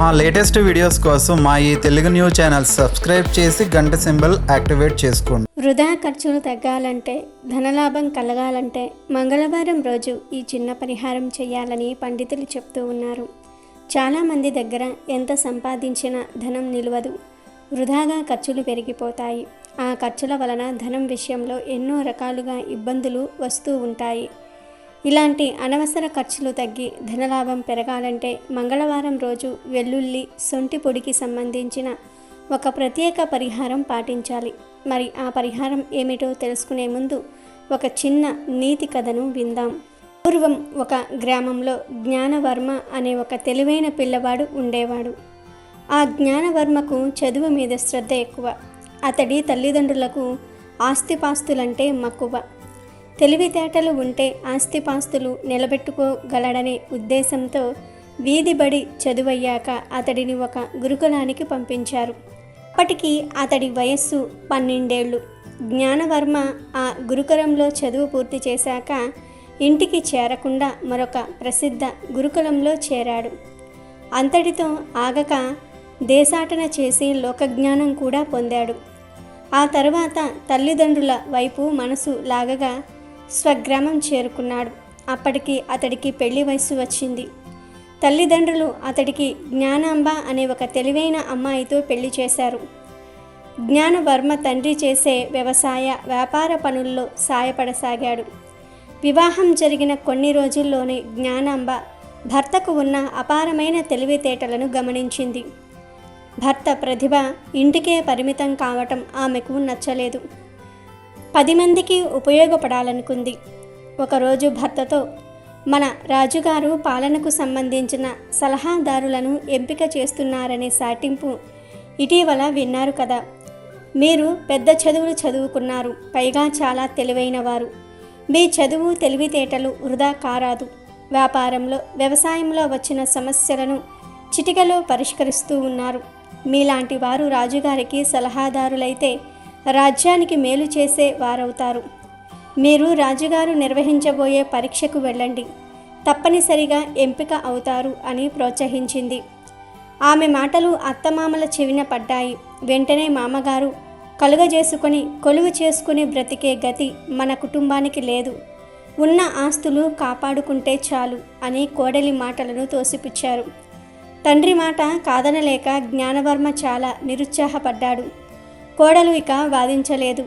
మా latest videos కోసం మా ఈ తెలుగు న్యూస్ ఛానల్ సబ్స్క్రైబ్ చేసి గంట సింబల్ యాక్టివేట్ చేసుకోండి. వృధా ఖర్చులు తగ్గాలంటే, ధనలాభం కలగాలంటే మంగళవారం రోజు ఈ చిన్న పరిహారం చేయాలని పండితులు చెప్తూ ఉన్నారు. చాలామంది దగ్గర ఎంత సంపాదించినా ధనం నిలవదు. వృధాగా ఖర్చులు పెరిగిపోతాయి. ఆ ఖర్చుల వలన ధనం విషయంలో ఎన్నో రకాలుగా ఇబ్బందులు వస్తూ ఉంటాయి. ఇలాంటి అనవసర ఖర్చులు తగ్గి ధనలాభం పెరగాలంటే మంగళవారం రోజు వెల్లుల్లి, సొంటి పొడికి సంబంధించిన ఒక ప్రత్యేక పరిహారం పాటించాలి. మరి ఆ పరిహారం ఏమిటో తెలుసుకునే ముందు ఒక చిన్న నీతి కథను విందాం. పూర్వం ఒక గ్రామంలో జ్ఞానవర్మ అనే ఒక తెలివైన పిల్లవాడు ఉండేవాడు. ఆ జ్ఞానవర్మకు చదువు మీద శ్రద్ధ ఎక్కువ. అతడి తల్లిదండ్రులకు ఆస్తిపాస్తులంటే మక్కువ. తెలివితేటలు ఉంటే ఆస్తిపాస్తులు నిలబెట్టుకోగలడనే ఉద్దేశంతో వీధిబడి చదువయ్యాక అతడిని ఒక గురుకులానికి పంపించారు. అప్పటికి అతడి వయస్సు 12 ఏళ్ళు. జ్ఞానవర్మ ఆ గురుకులంలో చదువు పూర్తి చేశాక ఇంటికి చేరకుండా మరొక ప్రసిద్ధ గురుకులంలో చేరాడు. అంతటితో ఆగక దేశాటన చేసి లోకజ్ఞానం కూడా పొందాడు. ఆ తర్వాత తల్లిదండ్రుల వైపు మనసు లాగగా స్వగ్రామం చేరుకున్నాడు. అప్పటికి అతడికి పెళ్లి వయసు వచ్చింది. తల్లిదండ్రులు అతడికి జ్ఞానాంబ అనే ఒక తెలివైన అమ్మాయితో పెళ్లి చేశారు. జ్ఞానవర్మ తండ్రి చేసే వ్యవసాయ, వ్యాపార పనుల్లో సాయపడసాగాడు. వివాహం జరిగిన కొన్ని రోజుల్లోనే జ్ఞానాంబ భర్తకు ఉన్న అపారమైన తెలివితేటలను గమనించింది. భర్త ప్రతిభ ఇంటికే పరిమితం కావటం ఆమెకు నచ్చలేదు. 10 మందికి ఉపయోగపడాలనుకుంది. ఒకరోజు భర్తతో, మన రాజుగారు పాలనకు సంబంధించిన సలహాదారులను ఎంపిక చేస్తున్నారనే సాటింపు ఇటీవల విన్నారు కదా. మీరు పెద్ద చదువులు చదువుకున్నారు, పైగా చాలా తెలివైన వారు. మీ చదువు, తెలివితేటలు వృధా కారాదు. వ్యాపారంలో, వ్యవసాయంలో వచ్చిన సమస్యలను చిటికలో పరిష్కరిస్తూ ఉన్నారు. మీలాంటి వారు రాజుగారికి సలహాదారులైతే రాజ్యానికి మేలు చేసే వారవుతారు. మీరు రాజుగారు నిర్వహించబోయే పరీక్షకు వెళ్ళండి, తప్పనిసరిగా ఎంపిక అవుతారు అని ప్రోత్సహించింది. ఆమె మాటలు అత్తమామల చెవిన పడ్డాయి. వెంటనే మామగారు కొలువు చేసుకుని బ్రతికే గతి మన కుటుంబానికి లేదు, ఉన్న ఆస్తులు కాపాడుకుంటే చాలు అని కోడలి మాటలను తోసిపుచ్చారు. తండ్రి మాట కాదనలేక జ్ఞానవర్మ చాలా నిరుత్సాహపడ్డాడు. కోడలు ఇక వాదించలేదు.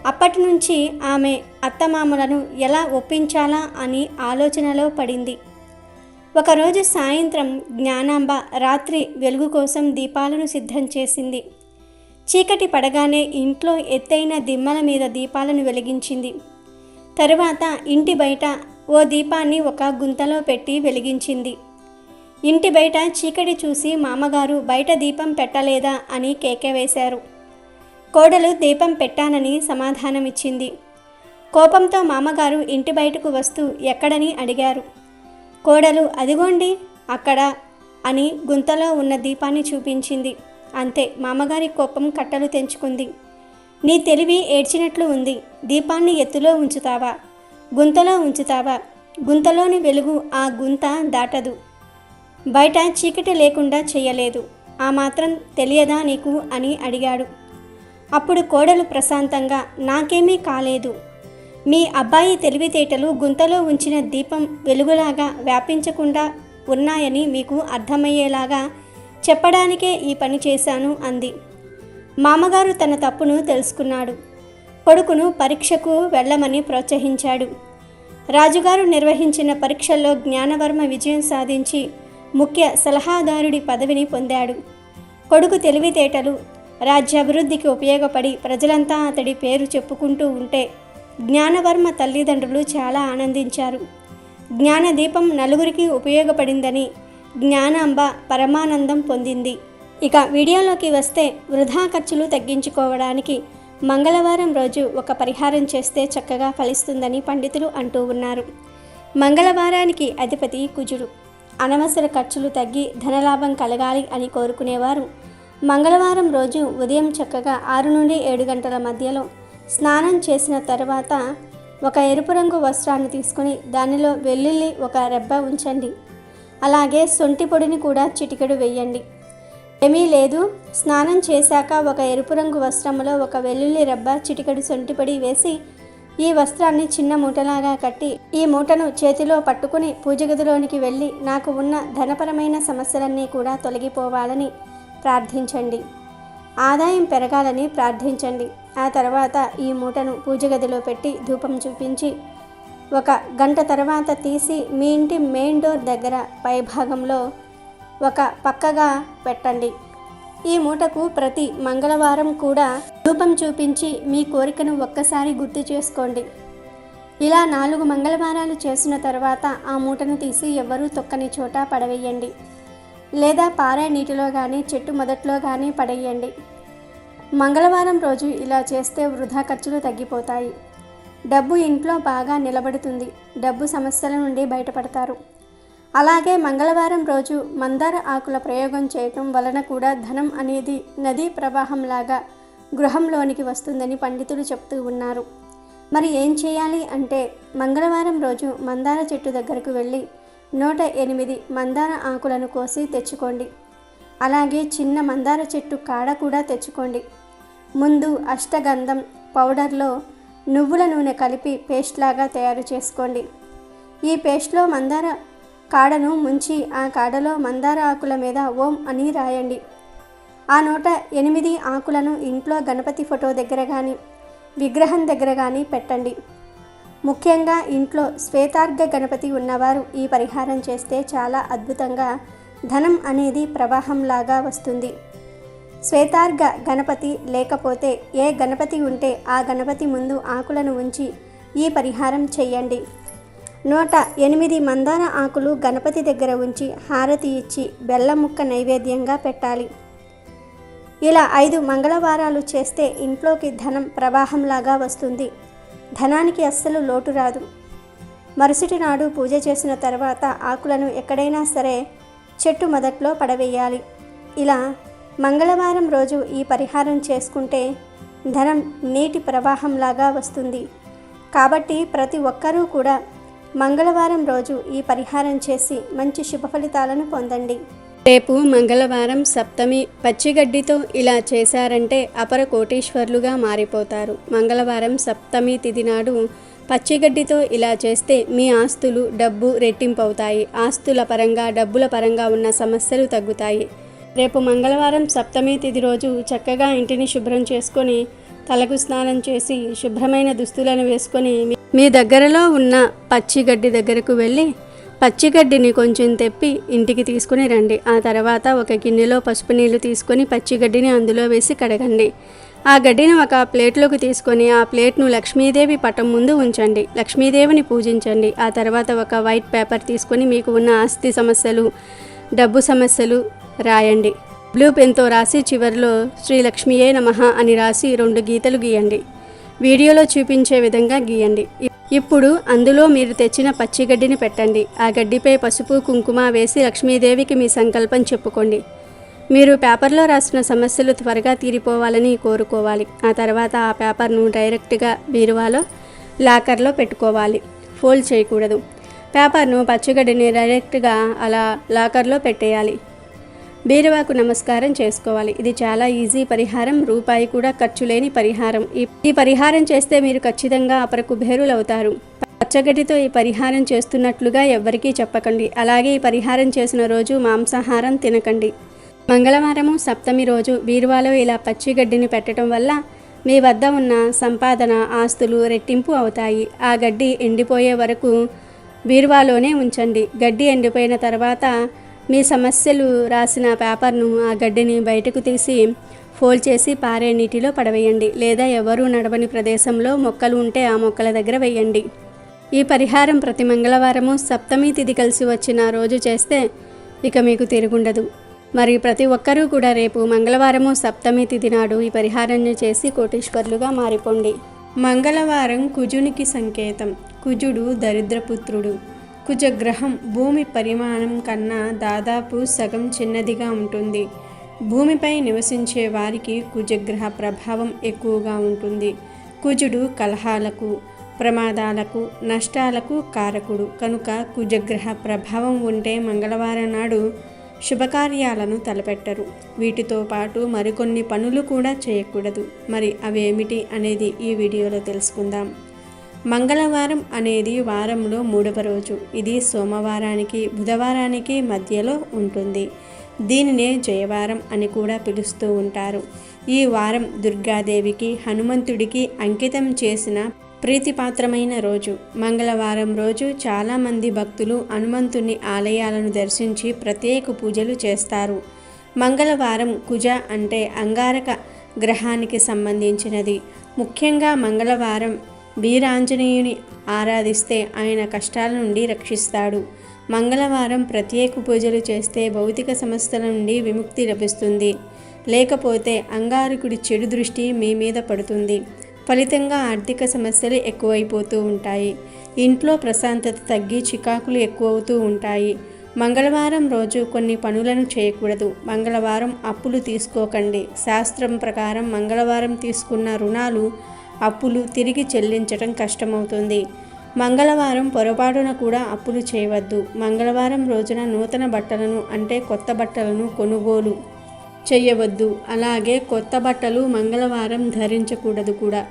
అప్పటి నుంచి ఆమె అత్తమామలను ఎలా ఒప్పించాలా అని ఆలోచనలో పడింది. ఒకరోజు సాయంత్రం జ్ఞానాంబ రాత్రి వెలుగు కోసం దీపాలను సిద్ధం చేసింది. చీకటి పడగానే ఇంట్లో ఎత్తైన దిమ్మల మీద దీపాలను వెలిగించింది. తరువాత ఇంటి బయట ఓ దీపాన్ని ఒక గుంతలో పెట్టి వెలిగించింది. ఇంటి బయట చీకటి చూసి మామగారు బయట దీపం పెట్టలేదా అని కేక వేశారు. కోడలు దీపం పెట్టానని సమాధానమిచ్చింది. కోపంతో మామగారు ఇంటి బయటకు వస్తూ ఎక్కడని అడిగారు. కోడలు అదిగోండి అక్కడ అని గుంతలో ఉన్న దీపాన్ని చూపించింది. అంతే, మామగారి కోపం కట్టలు తెంచుకుంది. నీ తెలివి ఏడ్చినట్లు ఉంది. దీపాన్ని ఎత్తులో ఉంచుతావా, గుంతలో ఉంచుతావా? గుంతలోని వెలుగు ఆ గుంత దాటదు. బయట చీకటి లేకుండా చేయలేదు. ఆ మాత్రం తెలియదా నీకు అని అడిగాడు. అప్పుడు కోడలు ప్రశాంతంగా, నాకేమీ కాలేదు. మీ అబ్బాయి తెలివితేటలు గుంతలో ఉంచిన దీపం వెలుగులాగా వ్యాపించకుండా ఉన్నాయని మీకు అర్థమయ్యేలాగా చెప్పడానికే ఈ పని చేశాను అంది. మామగారు తన తప్పును తెలుసుకున్నాడు. కొడుకును పరీక్షకు వెళ్ళమని ప్రోత్సహించాడు. రాజుగారు నిర్వహించిన పరీక్షల్లో జ్ఞానవర్మ విజయం సాధించి ముఖ్య సలహాదారుడి పదవిని పొందాడు. కొడుకు తెలివితేటలు రాజ్యాభివృద్ధికి ఉపయోగపడి ప్రజలంతా అతడి పేరు చెప్పుకుంటూ ఉంటే జ్ఞానవర్మ తల్లిదండ్రులు చాలా ఆనందించారు. జ్ఞానదీపం నలుగురికి ఉపయోగపడిందని జ్ఞానాంబ పరమానందం పొందింది. ఇక వీడియోలోకి వస్తే, వృధా ఖర్చులు తగ్గించుకోవడానికి మంగళవారం రోజు ఒక పరిహారం చేస్తే చక్కగా ఫలిస్తుందని పండితులు అంటూ ఉన్నారు. మంగళవారానికి అధిపతి కుజుడు. అనవసర ఖర్చులు తగ్గి ధనలాభం కలగాలి అని కోరుకునేవారు మంగళవారం రోజు ఉదయం చక్కగా 6 నుండి 7 గంటల మధ్యలో స్నానం చేసిన తర్వాత ఒక ఎరుపు రంగు వస్త్రాన్ని తీసుకుని దానిలో వెల్లుల్లి ఒక రెబ్బ ఉంచండి. అలాగే శొంఠి పొడిని కూడా చిటికెడు వేయండి. ఏమీ లేదు, స్నానం చేశాక ఒక ఎరుపు రంగు వస్త్రంలో ఒక వెల్లుల్లి రబ్బ, చిటికెడు శొంఠి పొడి వేసి ఈ వస్త్రాన్ని చిన్న మూటలాగా కట్టి ఈ మూటను చేతిలో పట్టుకుని పూజ గదిలోనికి వెళ్ళి నాకు ఉన్న ధనపరమైన సమస్యలన్నీ కూడా తొలగిపోవాలని ప్రార్థించండి. ఆదాయం పెరగాలని ప్రార్థించండి. ఆ తర్వాత ఈ మూటను పూజ గదిలో పెట్టి ధూపం చూపించి 1 గంట తర్వాత తీసి మీ ఇంటి మెయిన్ డోర్ దగ్గర పైభాగంలో ఒక పక్కగా పెట్టండి. ఈ మూటకు ప్రతి మంగళవారం కూడా ధూపం చూపించి మీ కోరికను ఒక్కసారి గుర్తు చేసుకోండి. ఇలా 4 మంగళవారాలు చేసిన తర్వాత ఆ మూటను తీసి ఎవ్వరూ తొక్కని చోట పడవేయండి, లేదా పారే నీటిలో కానీ చెట్టు మొదట్లో కానీ పడేయండి. మంగళవారం రోజు ఇలా చేస్తే వృధా ఖర్చులు తగ్గిపోతాయి. డబ్బు ఇంట్లో బాగా నిలబడుతుంది. డబ్బు సమస్యల నుండి బయటపడతారు. అలాగే మంగళవారం రోజు మందార ఆకుల ప్రయోగం చేయటం వలన కూడా ధనం అనేది నదీ ప్రవాహంలాగా గృహంలోనికి వస్తుందని పండితులు చెప్తూ ఉన్నారు. మరి ఏం చేయాలి అంటే మంగళవారం రోజు మందార చెట్టు దగ్గరకు వెళ్ళి 108 మందార ఆకులను కోసి తెచ్చుకోండి. అలాగే చిన్న మందార చెట్టు కాడ కూడా తెచ్చుకోండి. ముందు అష్టగంధం పౌడర్లో నువ్వుల నూనె కలిపి పేస్ట్ లాగా తయారు చేసుకోండి. ఈ పేస్ట్లో మందార కాడను ముంచి ఆ కాడలో మందార ఆకుల మీద ఓం అని రాయండి. ఆ 108 ఆకులను ఇంట్లో గణపతి ఫోటో దగ్గర కానీ విగ్రహం దగ్గర కానీ పెట్టండి. ముఖ్యంగా ఇంట్లో శ్వేతార్ఘ గణపతి ఉన్నవారు ఈ పరిహారం చేస్తే చాలా అద్భుతంగా ధనం అనేది ప్రవాహంలాగా వస్తుంది. శ్వేతార్ఘ గణపతి లేకపోతే ఏ గణపతి ఉంటే ఆ గణపతి ముందు ఆకులను ఉంచి ఈ పరిహారం చేయండి. 108 మందార ఆకులు గణపతి దగ్గర ఉంచి హారతి ఇచ్చి బెల్లం ముక్క నైవేద్యంగా పెట్టాలి. ఇలా 5 మంగళవారాలు చేస్తే ఇంట్లోకి ధనం ప్రవాహంలాగా వస్తుంది. ధనానికి అస్సలు లోటు రాదు. మరుసటి నాడు పూజ చేసిన తర్వాత ఆకులను ఎక్కడైనా సరే చెట్టు మొదట్లో పడవేయాలి. ఇలా మంగళవారం రోజు ఈ పరిహారం చేసుకుంటే ధనం నీటి ప్రవాహంలాగా వస్తుంది. కాబట్టి ప్రతి ఒక్కరూ కూడా మంగళవారం రోజు ఈ పరిహారం చేసి మంచి శుభ ఫలితాలను పొందండి. రేపు మంగళవారం సప్తమి. పచ్చిగడ్డితో ఇలా చేశారంటే అపర కోటీశ్వర్లుగా మారిపోతారు. మంగళవారం సప్తమి తిథి నాడు పచ్చిగడ్డితో ఇలా చేస్తే మీ ఆస్తులు, డబ్బు రెట్టింపు అవుతాయి. ఆస్తుల పరంగా, డబ్బుల పరంగా ఉన్న సమస్యలు తగ్గుతాయి. రేపు మంగళవారం సప్తమి తిథి రోజు చక్కగా ఇంటిని శుభ్రం చేసుకొని తలకు స్నానం చేసి శుభ్రమైన దుస్తులను వేసుకొని మీ దగ్గరలో ఉన్న పచ్చిగడ్డి దగ్గరకు వెళ్ళి పచ్చిగడ్డిని కొంచెం తెప్పి ఇంటికి తీసుకుని రండి. ఆ తర్వాత ఒక గిన్నెలో పసుపు నీళ్లు తీసుకొని పచ్చిగడ్డిని అందులో వేసి కడగండి. ఆ గడ్డిని ఒక ప్లేట్లోకి తీసుకొని ఆ ప్లేట్ను లక్ష్మీదేవి పటం ముందు ఉంచండి. లక్ష్మీదేవిని పూజించండి. ఆ తర్వాత ఒక వైట్ పేపర్ తీసుకొని మీకు ఉన్న ఆస్తి సమస్యలు, డబ్బు సమస్యలు రాయండి. బ్లూ పెన్తో రాసి చివరిలో శ్రీ లక్ష్మీయే నమః అని రాసి 2 గీతలు గీయండి. వీడియోలో చూపించే విధంగా గీయండి. ఇప్పుడు అందులో మీరు తెచ్చిన పచ్చిగడ్డిని పెట్టండి. ఆ గడ్డిపై పసుపు, కుంకుమ వేసి లక్ష్మీదేవికి మీ సంకల్పం చెప్పుకోండి. మీరు పేపర్లో రాసిన సమస్యలు త్వరగా తీరిపోవాలని కోరుకోవాలి. ఆ తర్వాత ఆ పేపర్ను డైరెక్ట్గా బీరువాలో లాకర్లో పెట్టుకోవాలి. ఫోల్డ్ చేయకూడదు. పేపర్ను పచ్చిగడ్డిని డైరెక్ట్గా అలా లాకర్లో పెట్టేయాలి. బీరువాకు నమస్కారం చేసుకోవాలి. ఇది చాలా ఈజీ పరిహారం. రూపాయి కూడా ఖర్చు లేని పరిహారం. ఈ పరిహారం చేస్తే మీరు ఖచ్చితంగా అపర కుబేరులు అవుతారు. పచ్చగడ్డితో ఈ పరిహారం చేస్తున్నట్లుగా ఎవ్వరికీ చెప్పకండి. అలాగే ఈ పరిహారం చేసిన రోజు మాంసాహారం తినకండి. మంగళవారము సప్తమి రోజు బీరువాలో ఇలా పచ్చిగడ్డిని పెట్టడం వల్ల మీ వద్ద ఉన్న సంపాదన, ఆస్తులు రెట్టింపు అవుతాయి. ఆ గడ్డి ఎండిపోయే వరకు బీరువాలోనే ఉంచండి. గడ్డి ఎండిపోయిన తర్వాత మీ సమస్యలు రాసిన పేపర్ను, ఆ గడ్డిని బయటకు తీసి ఫోల్డ్ చేసి పారే నీటిలో పడవేయండి. లేదా ఎవరూ నడవని ప్రదేశంలో మొక్కలు ఉంటే ఆ మొక్కల దగ్గర వేయండి. ఈ పరిహారం ప్రతి మంగళవారము సప్తమి తిథి కలిసి వచ్చిన రోజు చేస్తే ఇక మీకు తిరుగుండదు. మరి ప్రతి ఒక్కరూ కూడా రేపు మంగళవారము సప్తమి తిథి నాడు ఈ పరిహారాన్ని చేసి కోటీశ్వర్లుగా మారిపోండి. మంగళవారం కుజునికి సంకేతం. కుజుడు దరిద్రపుత్రుడు. కుజగ్రహం భూమి పరిమాణం కన్నా దాదాపు సగం చిన్నదిగా ఉంటుంది. భూమిపై నివసించే వారికి కుజగ్రహ ప్రభావం ఎక్కువగా ఉంటుంది. కుజుడు కలహాలకు, ప్రమాదాలకు నష్టాలకు కారకుడు కనుక కుజగ్రహ ప్రభావం ఉంటే మంగళవారం నాడు శుభకార్యాలను తలపెట్టరు. వీటితో పాటు మరికొన్ని పనులు కూడా చేయకూడదు. మరి అవేమిటి అనేది ఈ వీడియోలో తెలుసుకుందాం. మంగళవారం అనేది వారంలో 3వ రోజు. ఇది సోమవారానికి బుధవారానికి మధ్యలో ఉంటుంది. దీనినే జయవారం అని కూడా పిలుస్తూ ఉంటారు. ఈ వారం దుర్గాదేవికి హనుమంతుడికి అంకితం చేసిన ప్రీతిపాత్రమైన రోజు. మంగళవారం రోజు చాలామంది భక్తులు హనుమంతుని ఆలయాలను దర్శించి ప్రత్యేక పూజలు చేస్తారు. మంగళవారం కుజ అంటే అంగారక గ్రహానికి సంబంధించినది. ముఖ్యంగా మంగళవారం వీరాంజనేయుని ఆరాధిస్తే ఆయన కష్టాల నుండి రక్షిస్తాడు. మంగళవారం ప్రత్యేక పూజలు చేస్తే భౌతిక సమస్యల నుండి విముక్తి లభిస్తుంది. లేకపోతే అంగారకుడి చెడు దృష్టి మీ మీద పడుతుంది. ఫలితంగా ఆర్థిక సమస్యలు ఎక్కువైపోతూ ఉంటాయి. ఇంట్లో ప్రశాంతత తగ్గి చికాకులు ఎక్కువవుతూ ఉంటాయి. మంగళవారం రోజు కొన్ని పనులను చేయకూడదు. మంగళవారం అప్పులు తీసుకోకండి. శాస్త్రం ప్రకారం మంగళవారం తీసుకున్న రుణాలు అప్పులు తిరిగి చెల్లించడం కష్టమవుతుంది. మంగళవారం పొరపాటున కూడా అప్పులు చేయవద్దు. మంగళవారం రోజున నూతన బట్టలను అంటే కొత్త బట్టలను కొనుగోలు చేయవద్దు. అలాగే కొత్త బట్టలు మంగళవారం ధరించకూడదు కూడా.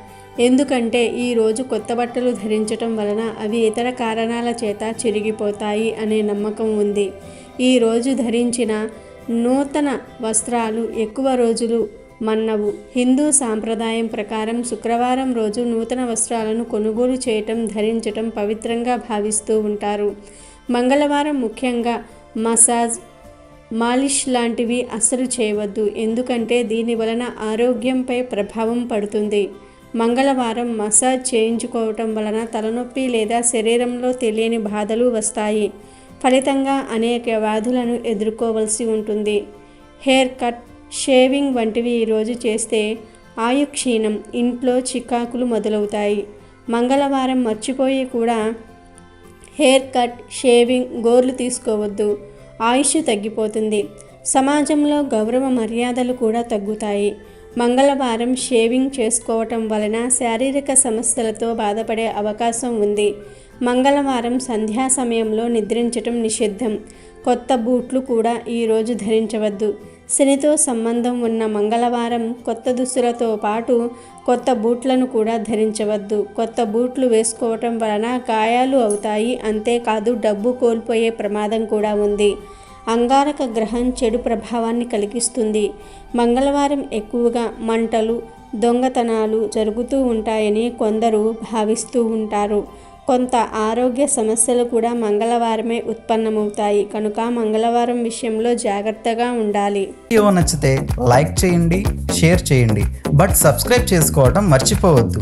ఎందుకంటే ఈరోజు కొత్త బట్టలు ధరించటం వలన అవి ఇతర కారణాల చేత చిరిగిపోతాయి అనే నమ్మకం ఉంది. ఈరోజు ధరించిన నూతన వస్త్రాలు ఎక్కువ రోజులు మన్నవు. హిందూ సాంప్రదాయం ప్రకారం శుక్రవారం రోజు నూతన వస్త్రాలను కొనుగోలు చేయటం ధరించటం పవిత్రంగా భావిస్తూ ఉంటారు. మంగళవారం ముఖ్యంగా మసాజ్ మాలిష్ లాంటివి అస్సలు చేయవద్దు. ఎందుకంటే దీని వలన ఆరోగ్యంపై ప్రభావం పడుతుంది. మంగళవారం మసాజ్ చేయించుకోవటం వలన తలనొప్పి లేదా శరీరంలో తెలియని బాధలు వస్తాయి. ఫలితంగా అనేక వ్యాధులను ఎదుర్కోవలసి ఉంటుంది. హెయిర్ కట్ షేవింగ్ వంటివి ఈరోజు చేస్తే ఆయుక్షీణం, ఇంట్లో చికాకులు మొదలవుతాయి. మంగళవారం మర్చిపోయి కూడా హెయిర్ కట్ షేవింగ్ గోర్లు తీసుకోవద్దు. ఆయుష్ తగ్గిపోతుంది. సమాజంలో గౌరవ మర్యాదలు కూడా తగ్గుతాయి. మంగళవారం షేవింగ్ చేసుకోవటం వలన శారీరక సమస్యలతో బాధపడే అవకాశం ఉంది. మంగళవారం సంధ్యా సమయంలో నిద్రించటం నిషిద్ధం. కొత్త బూట్లు కూడా ఈరోజు ధరించవద్దు. శనితో సంబంధం ఉన్న మంగళవారం కొత్త దుస్తులతో పాటు కొత్త బూట్లను కూడా ధరించవద్దు. కొత్త బూట్లు వేసుకోవటం వలన గాయాలు అవుతాయి. అంతేకాదు డబ్బు కోల్పోయే ప్రమాదం కూడా ఉంది. అంగారక గ్రహం చెడు ప్రభావాన్ని కలిగిస్తుంది. మంగళవారం ఎక్కువగా మంటలు, దొంగతనాలు జరుగుతూ ఉంటాయని కొందరు భావిస్తూ ఉంటారు. కొంత ఆరోగ్య సమస్యలు కూడా మంగళవారమే ఉత్పన్నమవుతాయి. కనుక మంగళవారం విషయంలో జాగ్రత్తగా ఉండాలి. వీడియో నచ్చితే లైక్ చేయండి, షేర్ చేయండి, బట్ సబ్స్క్రైబ్ చేసుకోవడం మర్చిపోవద్దు.